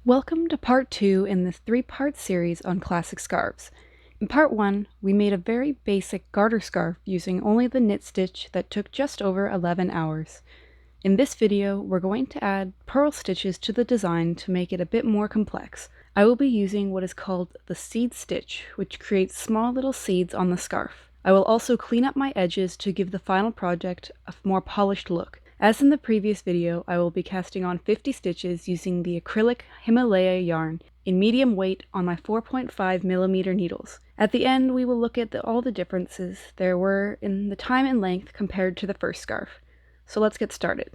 Welcome to part 2 in this 3-part series on classic scarves. In part 1, we made a very basic garter scarf using only the knit stitch that took just over 11 hours. In this video, we're going to add purl stitches to the design to make it a bit more complex. I will be using what is called the seed stitch, which creates small little seeds on the scarf. I will also clean up my edges to give the final project a more polished look. As in the previous video, I will be casting on 50 stitches using the Arcylic HiMalaya yarn in medium weight on my 4.5mm needles. At the end, we will look at all the differences there were in the time and length compared to the first scarf. So let's get started.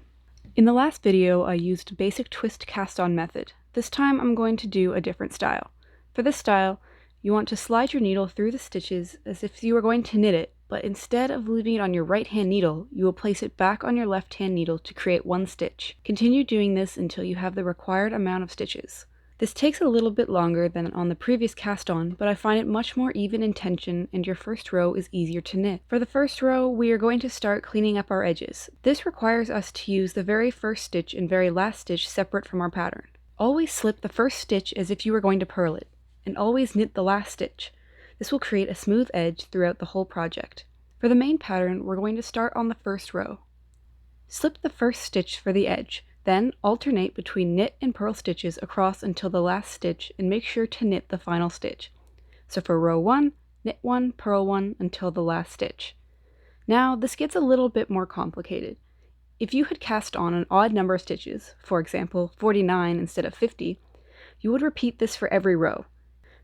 In the last video, I used basic twist cast-on method. This time I'm going to do a different style. For this style, you want to slide your needle through the stitches as if you were going to knit it, but instead of leaving it on your right-hand needle, you will place it back on your left-hand needle to create one stitch. Continue doing this until you have the required amount of stitches. This takes a little bit longer than on the previous cast-on, but I find it much more even in tension and your first row is easier to knit. For the first row, we are going to start cleaning up our edges. This requires us to use the very first stitch and very last stitch separate from our pattern. Always slip the first stitch as if you were going to purl it, and always knit the last stitch. This will create a smooth edge throughout the whole project. For the main pattern, we're going to start on the first row. Slip the first stitch for the edge, then alternate between knit and purl stitches across until the last stitch and make sure to knit the final stitch. So for row 1, knit 1, purl 1 until the last stitch. Now this gets a little bit more complicated. If you had cast on an odd number of stitches, for example 49 instead of 50, you would repeat this for every row.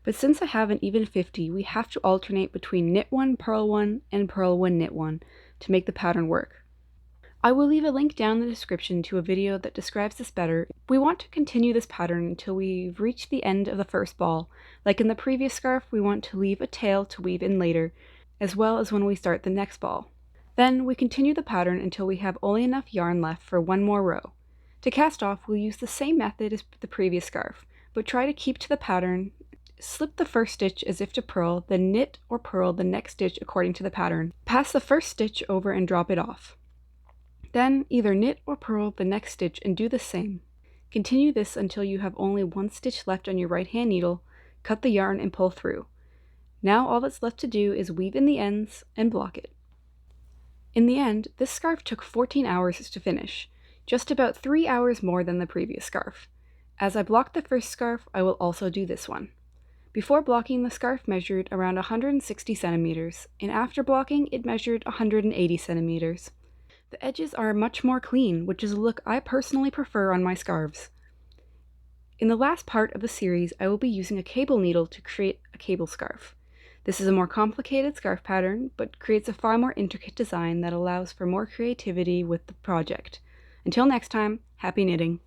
But since I have an even 50, we have to alternate between knit 1, purl 1, and purl 1, knit 1 to make the pattern work. I will leave a link down in the description to a video that describes this better. We want to continue this pattern until we've reached the end of the first ball. Like in the previous scarf, we want to leave a tail to weave in later, as well as when we start the next ball. Then we continue the pattern until we have only enough yarn left for one more row. To cast off, we'll use the same method as the previous scarf, but try to keep to the pattern. Slip the first stitch as if to purl, then knit or purl the next stitch according to the pattern. Pass the first stitch over and drop it off. Then either knit or purl the next stitch and do the same. Continue this until you have only one stitch left on your right-hand needle, cut the yarn and pull through. Now all that's left to do is weave in the ends and block it. In the end, this scarf took 14 hours to finish, just about 3 hours more than the previous scarf. As I blocked the first scarf, I will also do this one. Before blocking, the scarf measured around 160 centimeters, and after blocking, it measured 180 centimeters. The edges are much more clean, which is a look I personally prefer on my scarves. In the last part of the series, I will be using a cable needle to create a cable scarf. This is a more complicated scarf pattern, but creates a far more intricate design that allows for more creativity with the project. Until next time, happy knitting!